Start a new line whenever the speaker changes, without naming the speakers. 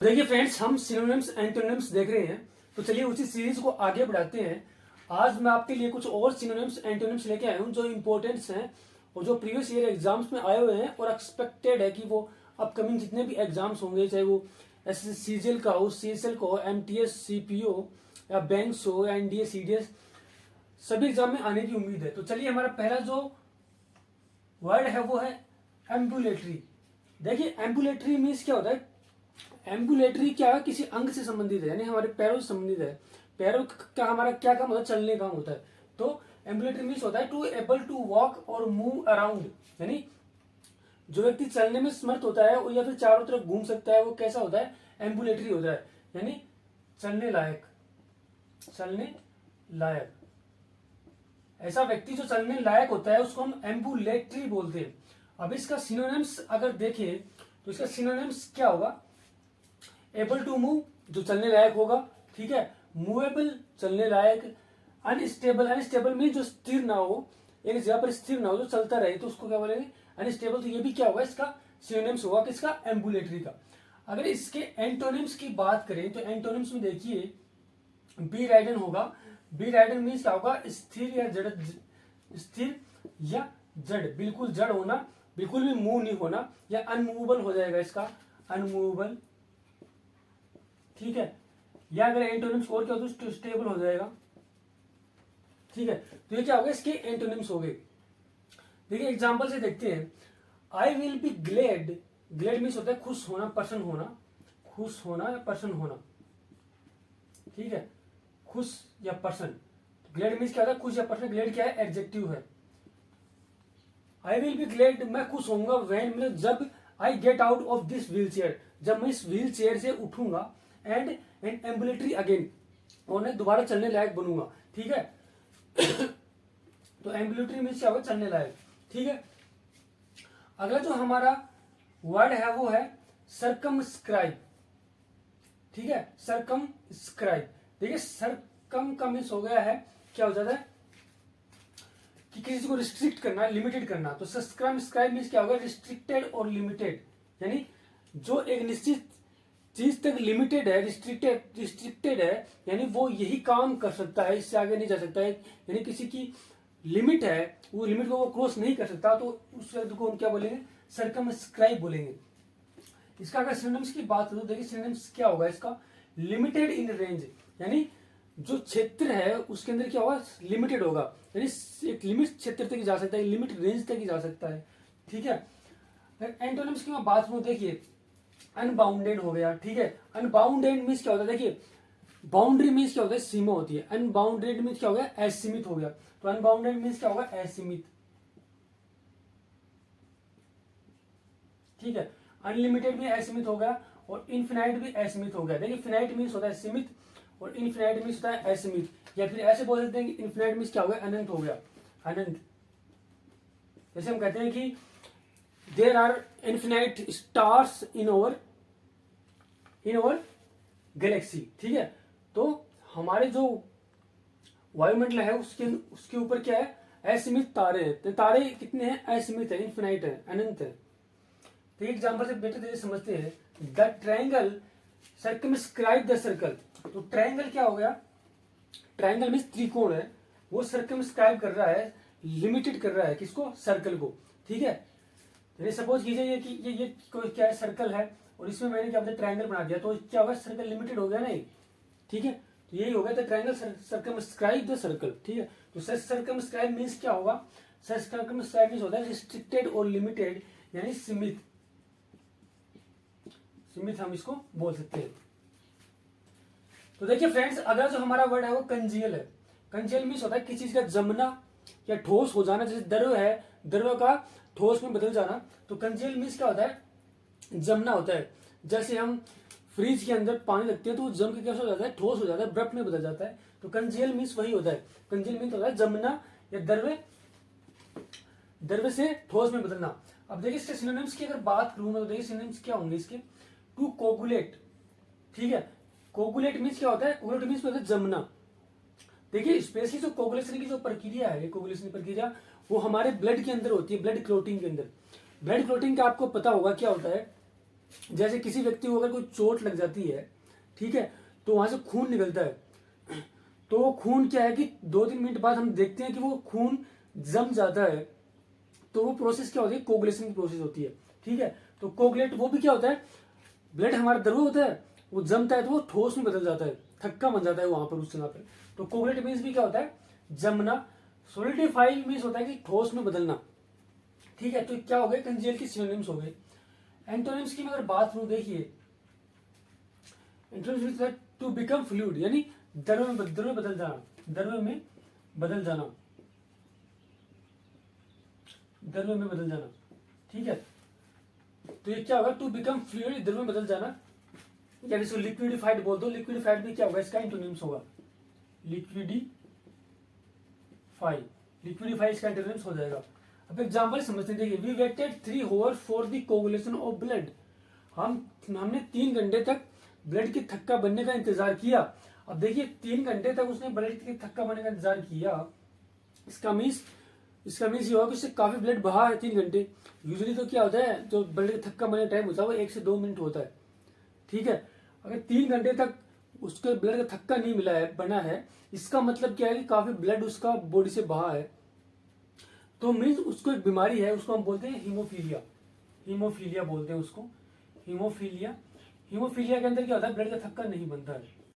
देखिए फ्रेंड्स, हम synonyms antonyms देख रहे हैं, तो चलिए उसी सीरीज को आगे बढ़ाते हैं। आज मैं आपके लिए कुछ और सिनोनिम्स एंटोनिम्स लेके आया हूँ जो इंपॉर्टेंट्स हैं और जो प्रीवियस ईयर एग्जाम्स में आए हुए हैं और एक्सपेक्टेड है कि वो अपकमिंग जितने भी एग्जाम्स होंगे, चाहे वो सीजीएल का हो, सीएसएल का हो, एमटीएस, सीपीओ या बैंक्स हो या एनडीए, सीडीएस, सभी एग्जाम में आने की उम्मीद है। तो चलिए, हमारा पहला जो वर्ड है वो है एम्बुलेटरी। देखिए, एम्बुलेटरी मीन्स क्या होता है? एम्बुलेटरी क्या है? किसी अंग से संबंधित है, यानी हमारे पैरों से संबंधित है। पैरों का हमारा क्या काम होता है? चलने काम होता है। तो एम्बुलेटरी मीन्स होता है टू एबल टू वॉक और मूव अराउंड, यानी जो व्यक्ति चलने में समर्थ होता है या फिर चारों तरफ घूम सकता है, वो कैसा होता है? एम्बुलेटरी होता है, यानी चलने लायक। चलने लायक ऐसा व्यक्ति जो चलने लायक होता है उसको हम एम्बुलेटरी बोलते हैं। अब इसका सिनोनिम्स अगर देखें तो इसका सिनोनिम्स क्या होगा? एबल टू मूव, जो चलने लायक होगा, ठीक है। मूवेबल, चलने लायक। अनस्टेबल, अनस्टेबल मीन जो स्थिर ना हो, एक जगह पर स्थिर ना हो, जो चलता रहे, तो उसको क्या बोलेंगे? अनस्टेबल। तो ये भी क्या होगा? इसका सिनोनिम्स होगा किसका? एम्बुलेटरी का। अगर इसके एंटोनिम्स की बात करें तो एंटोनिम्स में देखिए, बी राइडन होगा। बी राइडन मीन्स क्या होगा? स्थिर या जड़, स्थिर या जड़, बिल्कुल जड़ होना, बिल्कुल भी मूव नहीं होना, या अनमूवेबल हो जाएगा इसका, अनमूवेबल, ठीक है। या अगर एंटोनिम्स और क्या हो तो स्टेबल हो जाएगा, ठीक है। तो ये क्या हो गया? इसके एंटोनिम्स हो गए। देखिए एग्जांपल से देखते हैं। I will be glad. Glad means होता है खुश होना, प्रसन्न होना, खुश होना या प्रसन्न होना, ठीक है। खुश या प्रसन्न। ग्लेड मीन्स क्या होता है? खुश या प्रसन्न। ग्लेड क्या है? एडजेक्टिव है। आई विल बी ग्लेड, मैं खुश होऊंगा, व्हेन, मतलब जब, I get out of this wheel chair, जब मैं इस व्हील चेयर से उठूंगा, एंड एम्बुलेटरी अगेन, और मैं दोबारा चलने लायक बनूंगा, ठीक है। तो एम्बुलेटरी मीन्स क्या होगा? चलने लायक, ठीक है। अगला जो हमारा वर्ड है वो है सरकमस्क्राइब, ठीक है। सरकमस्क्राइब। देखिए सरकम का मीन्स हो गया है, क्या हो जाता है कि किसी को रिस्ट्रिक्ट करना, लिमिटेड करना। तो सरकमस्क्राइब मीन्स क्या होगा? रिस्ट्रिक्टेड और लिमिटेड, यानी जो एक निश्चित चीज तक लिमिटेड है, रिस्ट्रिक्टेड है, यानी वो यही काम कर सकता है, इससे आगे नहीं जा सकता है, यानी किसी की लिमिट है, वो लिमिट को वो क्रॉस नहीं कर सकता, तो उस व्यक्ति को हम क्या बोलेंगे? सरकमस्क्राइब बोलेंगे। इसका अगर सिनोनिम्स की बात करूं, देखिए सिनोनिम्स क्या होगा इसका? लिमिटेड इन रेंज, यानी जो क्षेत्र है उसके अंदर क्या होगा? लिमिटेड होगा, यानी एक लिमिट क्षेत्र तक ही जा सकता है, लिमिट रेंज तक ही जा सकता है, ठीक है। एंटोनिम्स की मैं बात करूं, देखिए अनबाउंडेड हो गया, ठीक है। अनबाउंडेड मीन्स क्या होता है? देखिए बाउंड्री मीन्स क्या होता है? सीमा होती है। अनबाउंडेड मीन्स क्या हो गया? असीमित हो गया। तो अनबाउंडेड मीन्स क्या होगा? असीमित, ठीक है। अनलिमिटेड भी असीमित हो गया और इनफिनाइट भी असीमित हो गया। देखिए फिनाइट मीन्स होता है सीमित और इनफिनाइट मीन्स होता है असीमित, या फिर ऐसे बोल सकते हैं कि इनफिनाइट मीन्स क्या हो गया? अनंत हो गया, अनंत। जैसे हम कहते हैं कि there are infinite stars in over galaxy, ठीक है। तो हमारे जो वायुमंडल है उसके उसके ऊपर क्या है? असीमित तारे हैं। तो तारे कितने हैं? असीमित है, इनफिनाइट है, अनंत है। तो एक एग्जांपल से बेटर तरीके समझते हैं। The triangle circumscribe the circle. तो ट्रायंगल क्या हो गया? ट्रायंगल मीन्स त्रिकोण है, वो सर्कमस्क्राइब कर रहा है, लिमिटेड कर रहा है किसको? सर्कल को, ठीक है। तो सपोज कीजिए ये कि ये क्या है? सर्कल है, और इसमें मैंने क्या ट्रायंगल बना दिया, तो क्या होगा? सर्कल लिमिटेड हो गया नहीं, ठीक है। तो यही हो गया था ट्रायंगल सर्कमस्क्राइब द सर्कल, ठीक है। तो सर्कमस्क्राइब मीन्स क्या होगा? सर्कमस्क्राइब मीन्स होता है रिस्ट्रिक्टेड और लिमिटेड, यानी सीमित, सीमित हम इसको बोल सकते हैं। तो देखिए फ्रेंड्स, अगला जो हमारा वर्ड है वो कंजियल है। कंजियल मीन्स होता है किसी चीज का जमना या ठोस हो जाना। जैसे द्रव है, द्रव का ठोस में बदल जाना। तो कंजियल मीन्स क्या होता है? जमना होता है। जैसे हम फ्रिज के अंदर पानी रखते हैं तो वो जम के कैसा हो जाता है? ठोस हो जाता है, बर्फ में बदल जाता है। तो कंजियल मीन्स वही होता है। कंजियल मीन्स होता है जमना या द्रव से ठोस में बदलना। अब देखिए इसके सिनोनिम्स की अगर बात करूं मैं, तो देखिए सिनोनिम्स क्या होंगे इसके? टू कोगुलेट, ठीक है। कोगुलेट मीन्स क्या होता है? कोगुलेट मीन्स होता है जमना। देखिए स्पेशली जो कोगुलेशन की जो प्रक्रिया है, कोगुलेशन की प्रक्रिया, वो हमारे ब्लड के अंदर होती है, ब्लड क्लोटिंग के अंदर। ब्लड क्लोटिंग का आपको पता होगा क्या होता है? जैसे किसी व्यक्ति को अगर कोई चोट लग जाती है, ठीक है, तो वहां से खून निकलता है, तो वो खून क्या है कि 2-3 मिनट बाद हम देखते हैं कि वो खून जम जाता है, तो वो प्रोसेस क्या होती है, कोगुलेशन की प्रोसेस होती है, ठीक है। तो कोगुलेट वो भी क्या होता है, ब्लड हमारा द्रव होता है, वो जमता है तो वो ठोस में बदल जाता है, थक्का बन जाता है वहां पर उस जगह पर। तो कोगुलेट मीन्स भी क्या होता है, जमना। सोलिडिफाई मीन्स होता है कि ठोस में बदलना, ठीक है। तो क्या हो गए, कंजेल के सिनोनिम्स हो गए। एंटोनिम्स की मैं अगर बात करूं, देखिए एंटोनिम्स टू बिकम फ्लूइड, यानी द्रव में बदल जाना, द्रव में बदल जाना, द्रव में बदल जाना, ठीक है। तो ये क्या होगा, टू बिकम फ्लूइड, द्रव में बदल जाना, या इसको लिक्विडिफाइड बोल दो। लिक्विडिफाइड में क्या होगा, इसका एंटोनिम्स होगा लिक्विडिफाई, लिक्विडिफाई इसका एंटोनिम्स हो जाएगा। अब एग्जांपल समझते हैं, देखिए we waited 3 hours for the coagulation of blood, हमने 3 घंटे तक ब्लड की थक्का बनने का इंतजार किया। अब देखिए 3 घंटे तक उसने ब्लड की थक्का बनने का इंतजार किया, इसका मीन्स ये होगा कि उससे काफी ब्लड बहा है 3 घंटे। यूजुअली तो क्या होता है, जो ब्लड का थक्का बनने का टाइम होता है वो 1 से 2 मिनट होता है, ठीक है। अगर 3 घंटे तक उसके ब्लड का थक्का नहीं मिला है, बना है, इसका मतलब क्या है कि काफी ब्लड उसका बॉडी से बहा है, तो मीन्स उसको एक बीमारी है, उसको हम बोलते हैं हीमोफीलिया, हीमोफीलिया बोलते हैं उसको, हीमोफीलिया। हीमोफीलिया के अंदर क्या होता है, ब्लड का थक्का नहीं बनता है।